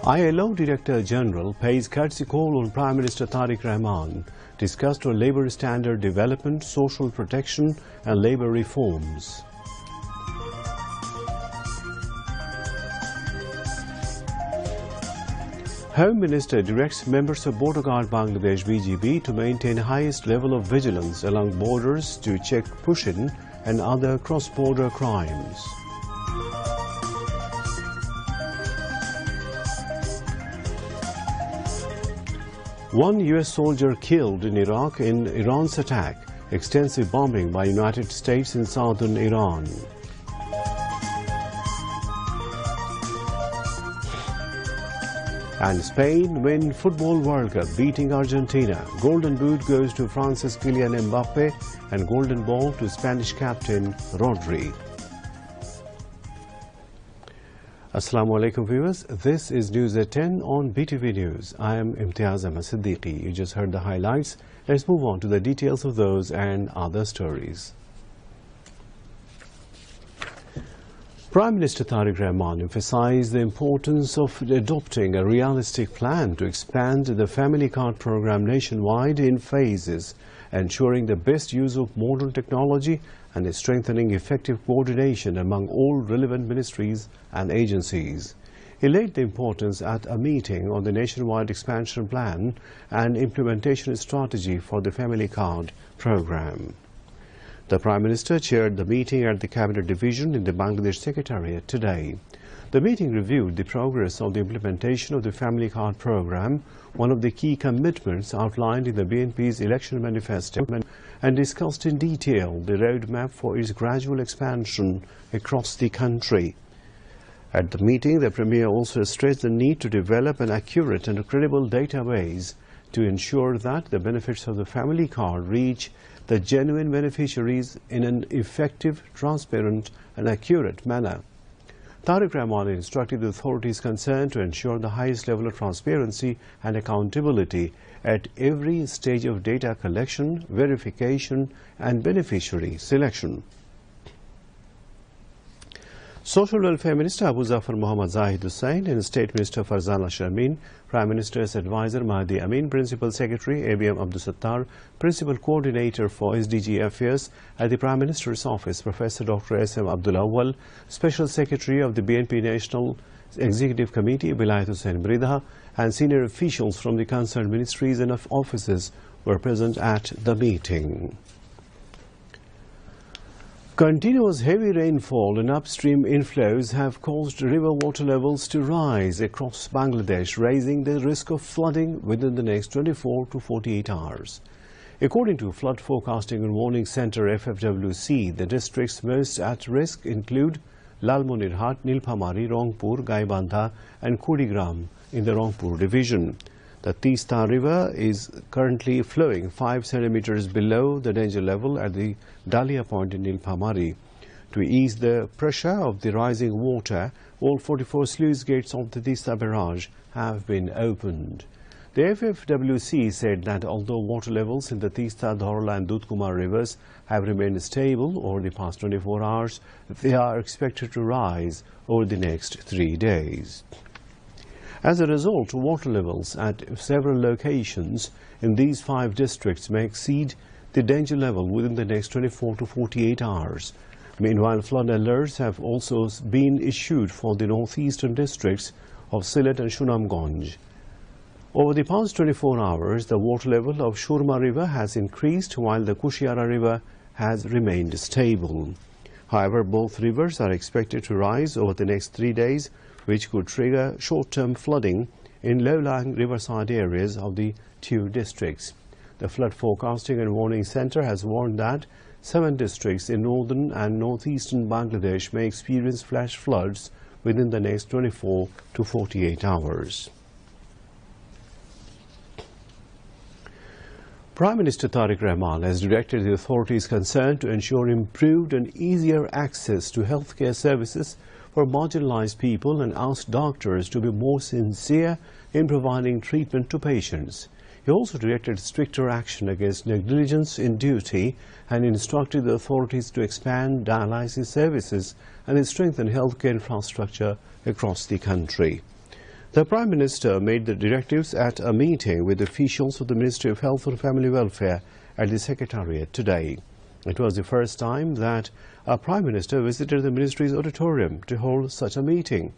ILO Director General pays courtesy call on Prime Minister Tariq Rahman, discussed on labour standard development, social protection and labour reforms. Home Minister directs members of Border Guard Bangladesh BGB to maintain highest level of vigilance along borders to check push-in and other cross-border crimes. One US soldier killed in Iraq in Iran's attack, extensive bombing by United States in southern Iran. And Spain win Football World Cup, beating Argentina. Golden Boot goes to France's Kylian Mbappe and Golden Ball to Spanish captain Rodri. Assalamu alaikum viewers, this is News at 10 on BTV News. I am Imtiaz Ahmed Siddiqui. You just heard the highlights. Let's move on to the details of those and other stories. Prime Minister Tariq Rahman emphasized the importance of adopting a realistic plan to expand the family card program nationwide in phases, ensuring the best use of modern technology and strengthening effective coordination among all relevant ministries and agencies. He laid the importance at a meeting on the nationwide expansion plan and implementation strategy for the family card program. The Prime Minister chaired the meeting at the Cabinet Division in the Bangladesh Secretariat today. The meeting reviewed the progress of the implementation of the Family Card Programme, one of the key commitments outlined in the BNP's election manifesto, and discussed in detail the roadmap for its gradual expansion across the country. At the meeting, the Premier also stressed the need to develop an accurate and credible database to ensure that the benefits of the family card reach the genuine beneficiaries in an effective, transparent and accurate manner. Tariq Rahman instructed the authorities concerned to ensure the highest level of transparency and accountability at every stage of data collection, verification and beneficiary selection. Social Welfare Minister Abu Zafar Muhammad Zahid Hussain and State Minister Farzana Sharmin, Prime Minister's Advisor Mahdi Amin, Principal Secretary ABM Abdul Sattar, Principal Coordinator for SDG Affairs at the Prime Minister's Office Professor Dr. S.M. Abdul Awwal, Special Secretary of the BNP National Executive Committee Bilayat Hussain Bridha, and senior officials from the concerned ministries and offices were present at the meeting. Continuous heavy rainfall and upstream inflows have caused river water levels to rise across Bangladesh, raising the risk of flooding within the next 24 to 48 hours. According to Flood Forecasting and Warning Centre FFWC, the districts most at risk include Lalmonirhat, Nilphamari, Rangpur, Gaibandha and Kurigram in the Rangpur division. The Tista River is currently flowing 5 centimeters below the danger level at the Dalia Point in Nilphamari. To ease the pressure of the rising water, all 44 sluice gates of the Tista barrage have been opened. The FFWC said that although water levels in the Tista, Dhorla and Dudhkumar rivers have remained stable over the past 24 hours, they are expected to rise over the next 3 days. As a result, water levels at several locations in these 5 districts may exceed the danger level within the next 24 to 48 hours. Meanwhile, flood alerts have also been issued for the northeastern districts of Sylhet and Sunamganj. Over the past 24 hours, the water level of Shurma River has increased while the Kushiara River has remained stable. However, both rivers are expected to rise over the next 3 days, which could trigger short-term flooding in low-lying riverside areas of the 2 districts. The Flood Forecasting and Warning Centre has warned that 7 districts in northern and northeastern Bangladesh may experience flash floods within the next 24 to 48 hours. Prime Minister Tariq Rahman has directed the authorities concerned to ensure improved and easier access to healthcare services for marginalized people and asked doctors to be more sincere in providing treatment to patients. He also directed stricter action against negligence in duty and instructed the authorities to expand dialysis services and strengthen healthcare infrastructure across the country. The Prime Minister made the directives at a meeting with officials of the Ministry of Health and Family Welfare at the Secretariat today. It was the first time that a Prime Minister visited the Ministry's auditorium to hold such a meeting.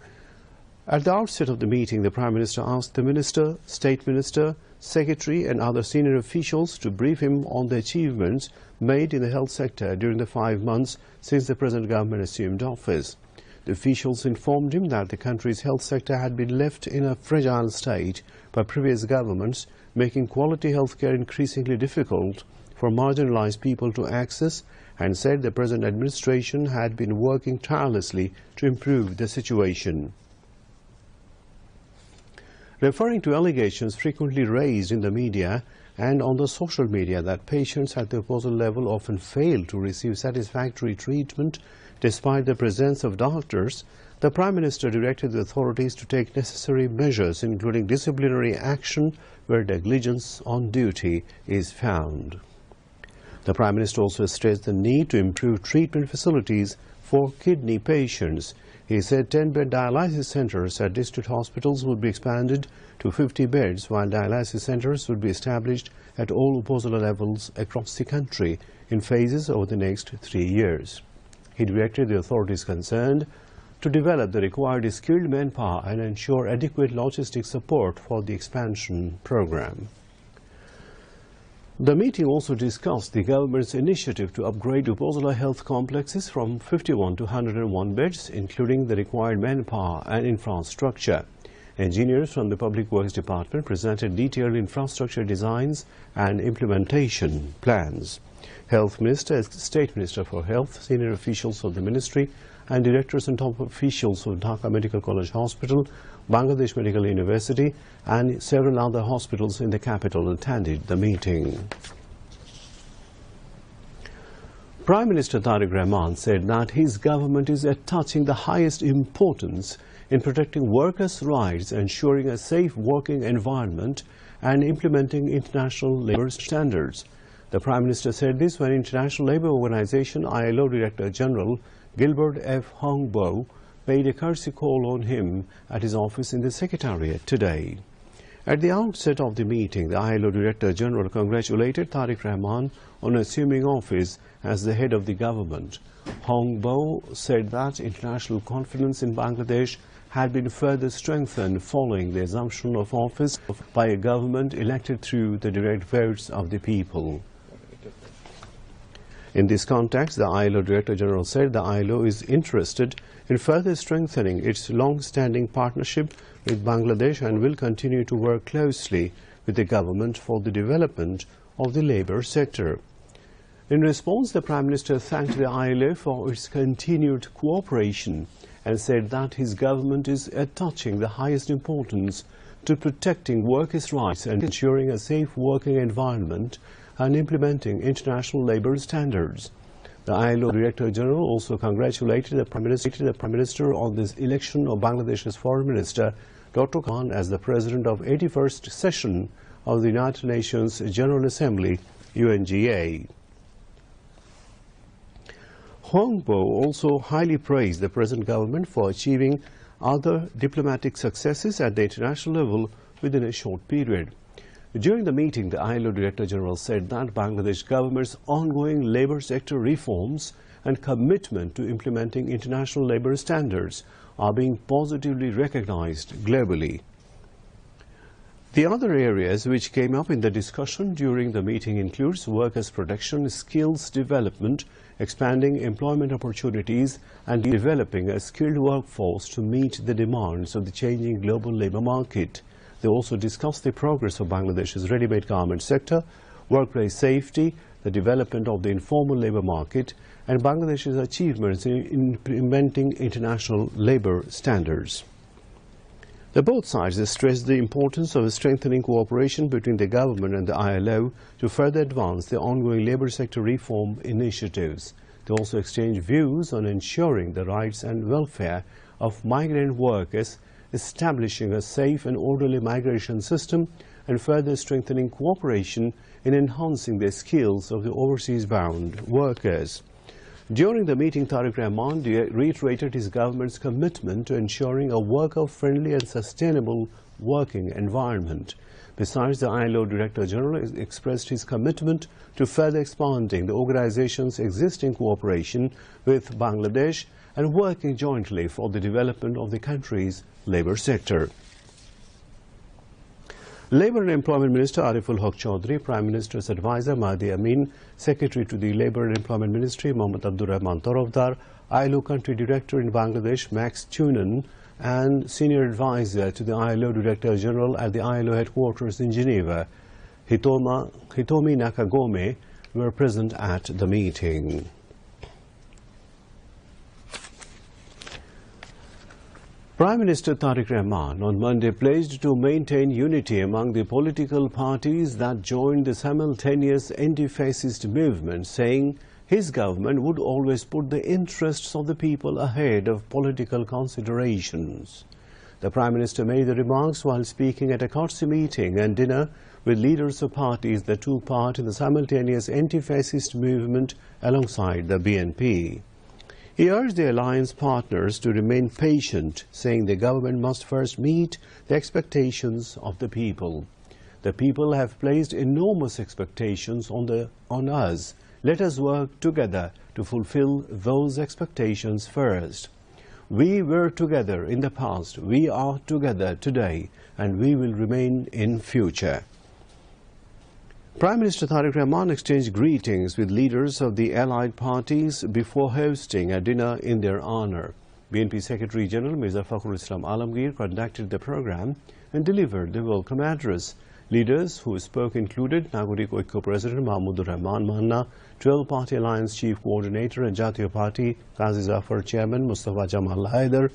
At the outset of the meeting, the Prime Minister asked the Minister, State Minister, Secretary and other senior officials to brief him on the achievements made in the health sector during the 5 months since the present government assumed office. The officials informed him that the country's health sector had been left in a fragile state by previous governments, making quality health care increasingly difficult for marginalized people to access, and said the present administration had been working tirelessly to improve the situation. Referring to allegations frequently raised in the media and on the social media that patients at the proposal level often fail to receive satisfactory treatment despite the presence of doctors, the Prime Minister directed the authorities to take necessary measures, including disciplinary action where negligence on duty is found. The Prime Minister also stressed the need to improve treatment facilities for kidney patients. He said 10-bed dialysis centers at district hospitals would be expanded to 50 beds, while dialysis centers would be established at all upazila levels across the country in phases over the next 3 years. He directed the authorities concerned to develop the required skilled manpower and ensure adequate logistic support for the expansion program. The meeting also discussed the government's initiative to upgrade upazila health complexes from 51 to 101 beds, including the required manpower and infrastructure. Engineers from the Public Works Department presented detailed infrastructure designs and implementation plans. Health Minister, State Minister for Health, senior officials of the ministry, and directors and top officials of Dhaka Medical College Hospital, Bangladesh Medical University, and several other hospitals in the capital attended the meeting. Prime Minister Tariq Rahman said that his government is attaching the highest importance in protecting workers' rights, ensuring a safe working environment, and implementing international labour standards. The Prime Minister said this when International Labour Organization ILO Director General Gilbert F. Hongbo paid a courtesy call on him at his office in the Secretariat today. At the outset of the meeting, the ILO Director General congratulated Tariq Rahman on assuming office as the head of the government. Hongbo said that international confidence in Bangladesh had been further strengthened following the assumption of office by a government elected through the direct votes of the people. In this context, the ILO Director General said the ILO is interested in further strengthening its long-standing partnership with Bangladesh and will continue to work closely with the government for the development of the labour sector. In response, the Prime Minister thanked the ILO for its continued cooperation and said that his government is attaching the highest importance to protecting workers' rights and ensuring a safe working environment and implementing international labour standards. The ILO Director General also congratulated the Prime Minister on this election of Bangladesh's Foreign Minister, Dr. Khan, as the President of 81st Session of the United Nations General Assembly, UNGA. Hongbo also highly praised the present government for achieving other diplomatic successes at the international level within a short period. During the meeting, the ILO Director General said that Bangladesh government's ongoing labour sector reforms and commitment to implementing international labour standards are being positively recognized globally. The other areas which came up in the discussion during the meeting includes workers' protection, skills development, expanding employment opportunities, and developing a skilled workforce to meet the demands of the changing global labour market. They also discussed the progress of Bangladesh's ready-made garment sector, workplace safety, the development of the informal labour market, and Bangladesh's achievements in implementing international labour standards. Both sides stressed the importance of strengthening cooperation between the government and the ILO to further advance the ongoing labour sector reform initiatives. They also exchanged views on ensuring the rights and welfare of migrant workers, establishing a safe and orderly migration system, and further strengthening cooperation in enhancing the skills of the overseas-bound workers. During the meeting, Tariq Rahman reiterated his government's commitment to ensuring a worker-friendly and sustainable working environment. Besides, the ILO Director General expressed his commitment to further expanding the organization's existing cooperation with Bangladesh and working jointly for the development of the country's labor sector. Labour and Employment Minister Ariful Haq Chaudhry, Prime Minister's advisor Mahdi Amin, Secretary to the Labour and Employment Ministry Mohammad Abdur Rahman Tarafdar, ILO Country Director in Bangladesh Max Tunen, and Senior Advisor to the ILO Director General at the ILO Headquarters in Geneva, Hitomi Nakagome, were present at the meeting. Prime Minister Tariq Rahman on Monday pledged to maintain unity among the political parties that joined the simultaneous anti-fascist movement, saying his government would always put the interests of the people ahead of political considerations. The Prime Minister made the remarks while speaking at a courtesy meeting and dinner with leaders of parties that took part in the simultaneous anti-fascist movement alongside the BNP. He urged the alliance partners to remain patient, saying the government must first meet the expectations of the people. The people have placed enormous expectations on us. Let us work together to fulfill those expectations first. We were together in the past, we are together today, and we will remain in future. Prime Minister Tariq Rahman exchanged greetings with leaders of the allied parties before hosting a dinner in their honor. BNP Secretary General Mirza Fakhrul Islam Alamgir conducted the program and delivered the welcome address. Leaders who spoke included Nagorik Oikko President Mahmoud Rahman Manna, 12-Party Alliance Chief Coordinator and Jatiyo Party Qazi Zafar Chairman Mustafa Jamal Haider,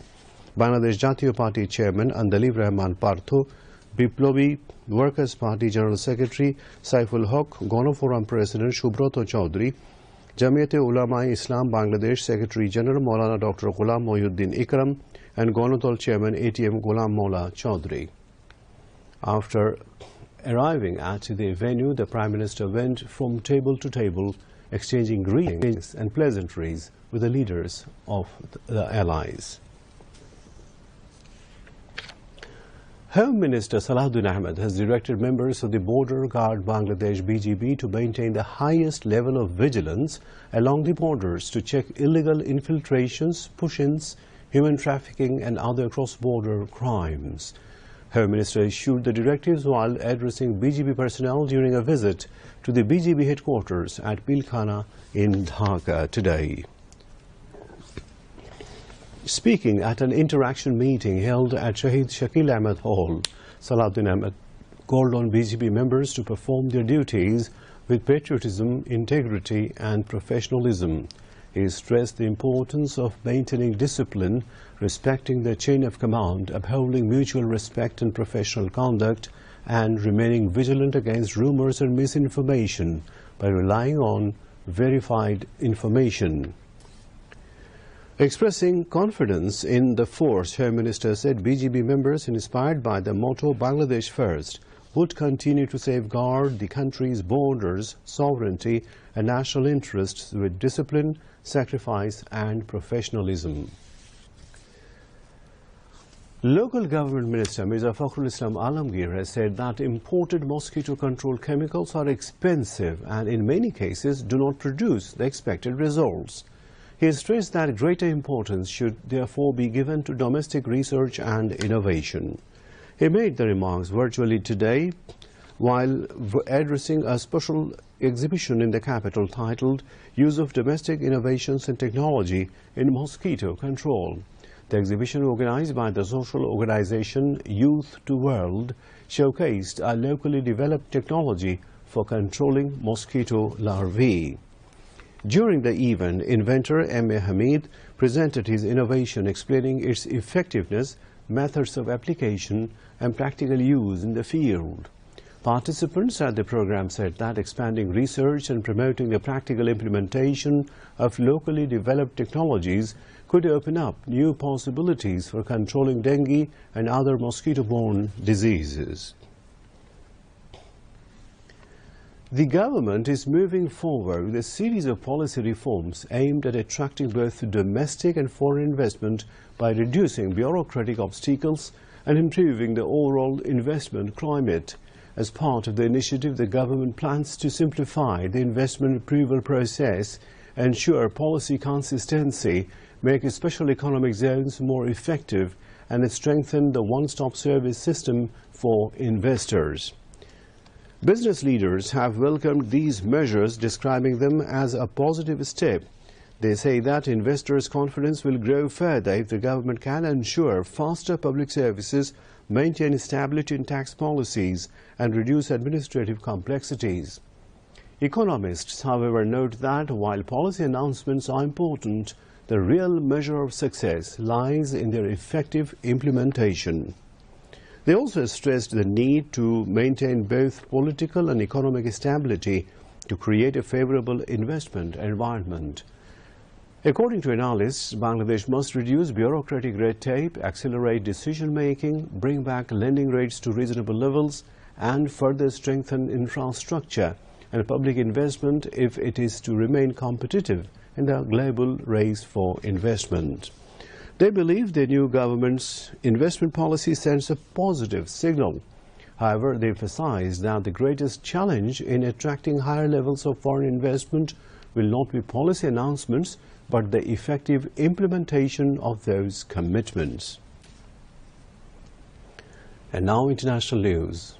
Bangladesh Jatiyo Party Chairman Andalib Rahman Partho, Biplobi Workers' Party General Secretary Saiful Haq, Ganoforum President Shubroto Chaudhry, Jamiyat Ulama Islam Bangladesh Secretary General Maulana Dr. Ghulam Mohyuddin Ikram, and Ganotol Chairman ATM Ghulam Mola Chaudhry. After arriving at the venue, the Prime Minister went from table to table, exchanging greetings and pleasantries with the leaders of the allies. Home Minister Salahuddin Ahmed has directed members of the Border Guard Bangladesh BGB to maintain the highest level of vigilance along the borders to check illegal infiltrations, push-ins, human trafficking and other cross-border crimes. Home Minister issued the directives while addressing BGB personnel during a visit to the BGB headquarters at Pilkhana in Dhaka today. Speaking at an interaction meeting held at Shahid Shakil Ahmed Hall, Salahuddin Ahmed called on BGB members to perform their duties with patriotism, integrity and professionalism. He stressed the importance of maintaining discipline, respecting the chain of command, upholding mutual respect and professional conduct, and remaining vigilant against rumors and misinformation by relying on verified information. Expressing confidence in the force, Home Minister said BGB members, inspired by the motto Bangladesh First, would continue to safeguard the country's borders, sovereignty and national interests with discipline, sacrifice and professionalism. Local Government Minister Mirza Fakhrul Islam Alamgir has said that imported mosquito control chemicals are expensive and in many cases do not produce the expected results. He stressed that greater importance should therefore be given to domestic research and innovation. He made the remarks virtually today while addressing a special exhibition in the capital titled Use of Domestic Innovations and Technology in Mosquito Control. The exhibition, organized by the social organization Youth to World, showcased a locally developed technology for controlling mosquito larvae. During the event, inventor M.A. Hamid presented his innovation, explaining its effectiveness, methods of application and practical use in the field. Participants at the program said that expanding research and promoting the practical implementation of locally developed technologies could open up new possibilities for controlling dengue and other mosquito-borne diseases. The government is moving forward with a series of policy reforms aimed at attracting both domestic and foreign investment by reducing bureaucratic obstacles and improving the overall investment climate. As part of the initiative, the government plans to simplify the investment approval process, ensure policy consistency, make special economic zones more effective, and strengthen the one-stop service system for investors. Business leaders have welcomed these measures, describing them as a positive step. They say that investors' confidence will grow further if the government can ensure faster public services, maintain stability in tax policies, and reduce administrative complexities. Economists, however, note that while policy announcements are important, the real measure of success lies in their effective implementation. They also stressed the need to maintain both political and economic stability to create a favorable investment environment. According to analysts, Bangladesh must reduce bureaucratic red tape, accelerate decision-making, bring back lending rates to reasonable levels, and further strengthen infrastructure and public investment if it is to remain competitive in the global race for investment. They believe the new government's investment policy sends a positive signal. However, they emphasize that the greatest challenge in attracting higher levels of foreign investment will not be policy announcements, but the effective implementation of those commitments. And now international news.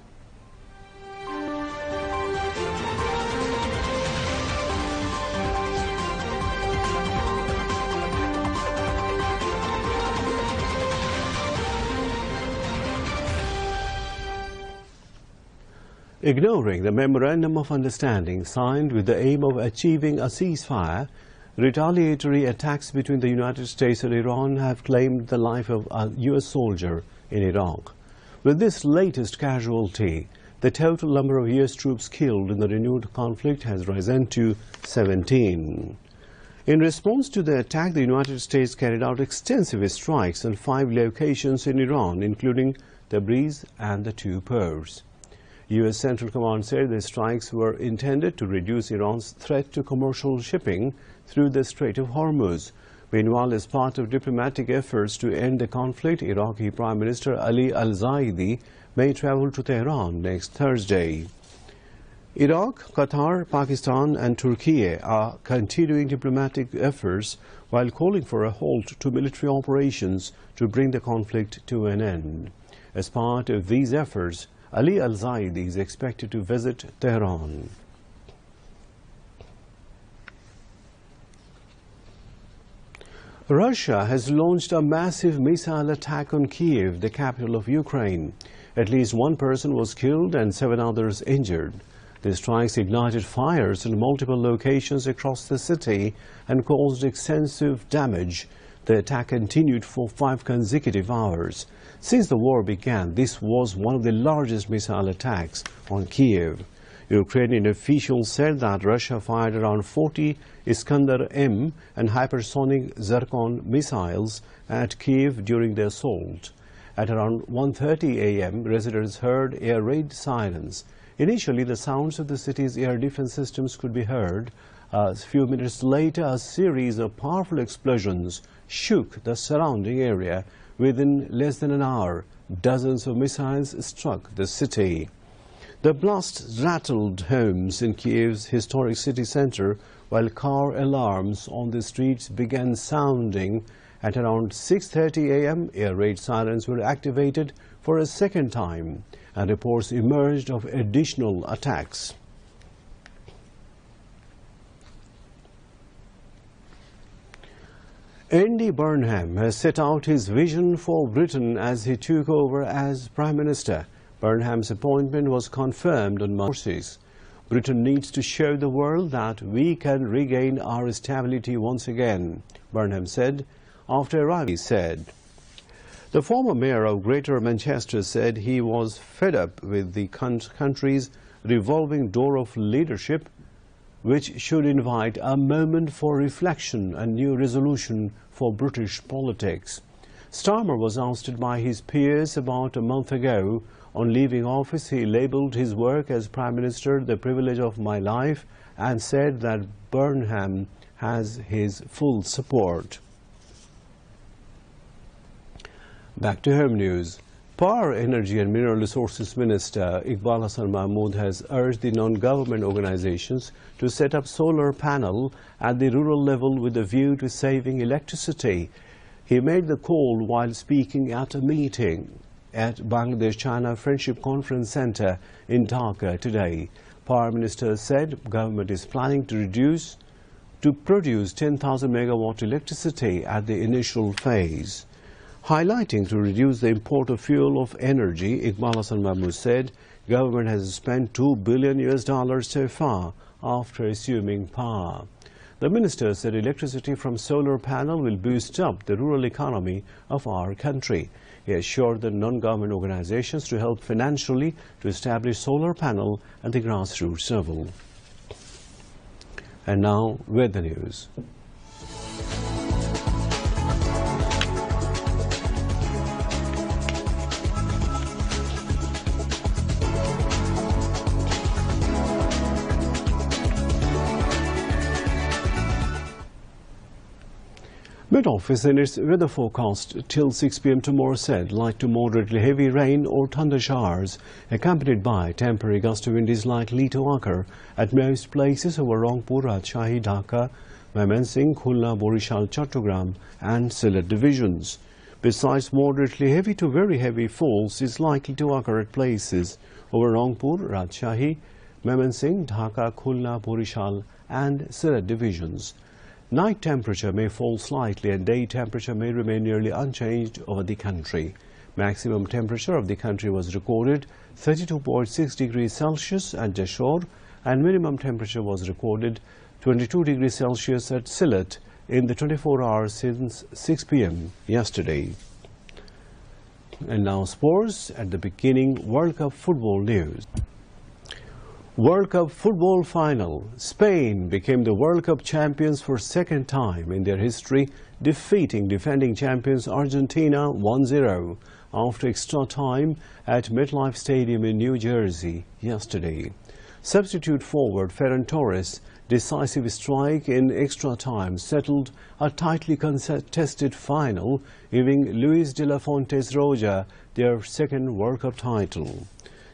Ignoring the Memorandum of Understanding signed with the aim of achieving a ceasefire, retaliatory attacks between the United States and Iran have claimed the life of a U.S. soldier in Iraq. With this latest casualty, the total number of U.S. troops killed in the renewed conflict has risen to 17. In response to the attack, the United States carried out extensive strikes on 5 locations in Iran, including Tabriz and the 2 ports. U.S. Central Command said the strikes were intended to reduce Iran's threat to commercial shipping through the Strait of Hormuz. Meanwhile, as part of diplomatic efforts to end the conflict, Iraqi Prime Minister Ali al-Zaidi may travel to Tehran next Thursday. Iraq, Qatar, Pakistan and Turkey are continuing diplomatic efforts while calling for a halt to military operations to bring the conflict to an end. As part of these efforts, Ali al-Zaidi is expected to visit Tehran. Russia has launched a massive missile attack on Kyiv, the capital of Ukraine. At least 1 person was killed and 7 others injured. The strikes ignited fires in multiple locations across the city and caused extensive damage. The attack continued for 5 consecutive hours. Since the war began, this was one of the largest missile attacks on Kyiv. Ukrainian officials said that Russia fired around 40 Iskander-M and hypersonic Zircon missiles at Kyiv during the assault. At around 1:30 a.m., residents heard air raid sirens. Initially, the sounds of the city's air defense systems could be heard. A few minutes later, a series of powerful explosions shook the surrounding area. Within less than an hour, dozens of missiles struck the city. The blasts rattled homes in Kyiv's historic city center, while car alarms on the streets began sounding. At around 6:30 a.m., air raid sirens were activated for a second time, and reports emerged of additional attacks. Andy Burnham has set out his vision for Britain as he took over as Prime Minister. Burnham's appointment was confirmed on Monday. Britain needs to show the world that we can regain our stability once again, Burnham said after arriving. He said. The former mayor of Greater Manchester said he was fed up with the country's revolving door of leadership, which should invite a moment for reflection and new resolution for British politics. Starmer was ousted by his peers about a month ago On leaving office, he labelled his work as Prime Minister the privilege of my life and said that Burnham has his full support. Back to home news. Power, Energy and Mineral Resources Minister Iqbal Hasan Mahmood has urged the non-government organizations to set up solar panel at the rural level with a view to saving electricity. He made the call while speaking at a meeting at Bangladesh-China Friendship Conference Center in Dhaka today. Power Minister said government is planning to produce 10,000 megawatt electricity at the initial phase. Highlighting to reduce the import of fuel of energy, Iqbal Hasan Mahmood said government has spent $2 billion so far after assuming power. The minister said electricity from solar panel will boost up the rural economy of our country. He assured the non-government organizations to help financially to establish solar panel at the grassroots level. And now, weather news. Met Office in its weather forecast till 6 p.m. tomorrow said light to moderately heavy rain or thunder showers accompanied by temporary gusty wind is likely to occur at most places over Rangpur, Rajshahi, Dhaka, Mymensingh, Khulna, Borishal, Chattogram and Sylhet divisions. Besides, moderately heavy to very heavy falls is likely to occur at places over Rangpur, Rajshahi, Mymensingh, Dhaka, Khulna, Borishal and Sylhet divisions. Night temperature may fall slightly and day temperature may remain nearly unchanged over the country. Maximum temperature of the country was recorded 32.6 degrees Celsius at Jashore and minimum temperature was recorded 22 degrees Celsius at Sylhet in the 24 hours since 6 p.m. yesterday. And now sports. At the beginning, World Cup football news. World Cup football final. Spain became the World Cup champions for second time in their history, defeating defending champions Argentina 1-0 after extra time at MetLife Stadium in New Jersey yesterday. Substitute forward Ferran Torres' decisive strike in extra time settled a tightly contested final, giving Luis de la Fuentes Roja their second World Cup title.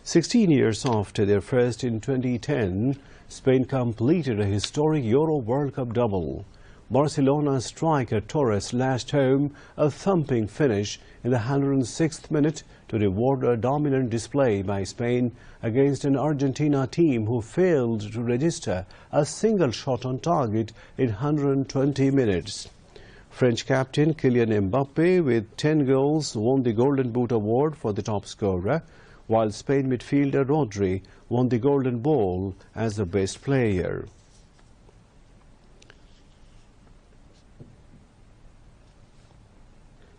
16 years after their first in 2010, Spain completed a historic Euro World Cup double. Barcelona striker Torres lashed home a thumping finish in the 106th minute to reward a dominant display by Spain against an Argentina team who failed to register a single shot on target in 120 minutes. French captain Kylian Mbappe, with 10 goals, won the Golden Boot award for the top scorer, while Spain midfielder Rodri won the Golden Ball as the best player.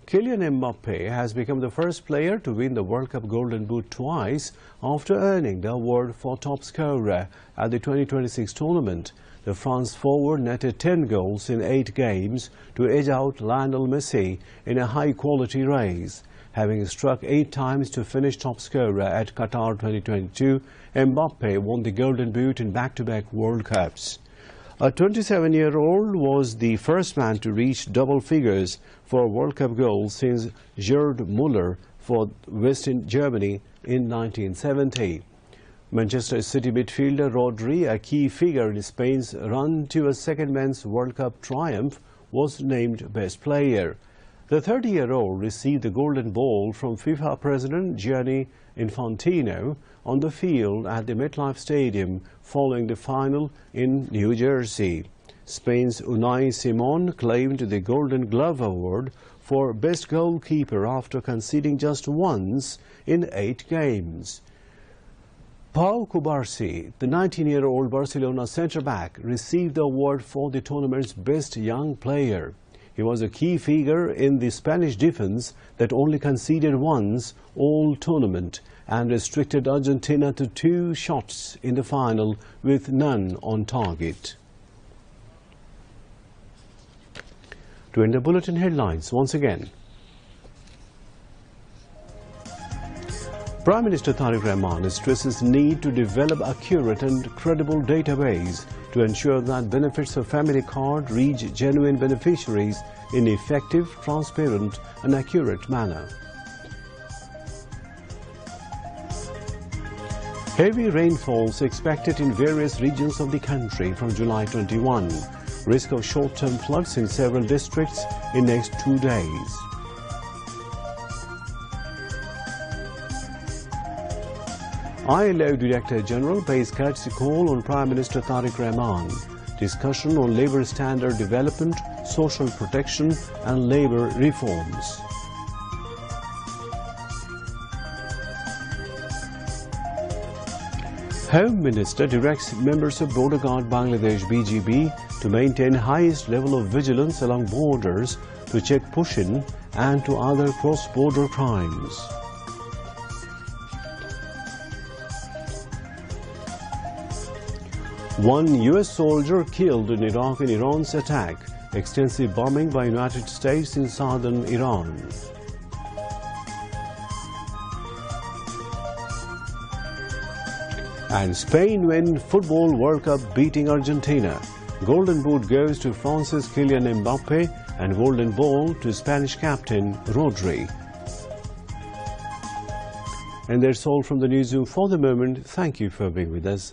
Kylian Mbappe has become the first player to win the World Cup Golden Boot twice after earning the award for top scorer at the 2026 tournament. The France forward netted 10 goals in 8 games to edge out Lionel Messi in a high-quality race. Having struck 8 times to finish top scorer at Qatar 2022, Mbappe won the Golden Boot in back-to-back World Cups. A 27-year-old was the first man to reach double figures for World Cup goals since Gerd Müller for West Germany in 1970. Manchester City midfielder Rodri, a key figure in Spain's run to a second men's World Cup triumph, was named best player. The 30-year-old received the Golden Ball from FIFA President Gianni Infantino on the field at the MetLife Stadium following the final in New Jersey. Spain's Unai Simon claimed the Golden Glove Award for Best Goalkeeper after conceding just once in 8 games. Pau Cubarsí, the 19-year-old Barcelona centre-back, received the award for the tournament's Best Young Player. He was a key figure in the Spanish defense that only conceded once all tournament and restricted Argentina to 2 shots in the final with none on target. To end the bulletin headlines once again. Prime Minister Tariq Rahman stresses the need to develop accurate and credible database to ensure that benefits of family card reach genuine beneficiaries in effective, transparent and accurate manner. Heavy rainfalls expected in various regions of the country from July 21. Risk of short-term floods in several districts in next 2 days. ILO Director General pays courtesy call on Prime Minister Tariq Rahman. Discussion on labour standard development, social protection and labour reforms. Home Minister directs members of Border Guard Bangladesh BGB to maintain highest level of vigilance along borders to check push-in and to other cross-border crimes. One US soldier killed in Iraq in Iran's attack. Extensive bombing by United States in southern Iran. And Spain win Football World Cup beating Argentina. Golden Boot goes to France's Kylian Mbappe and Golden Ball to Spanish captain Rodri. And that's all from the newsroom for the moment. Thank you for being with us.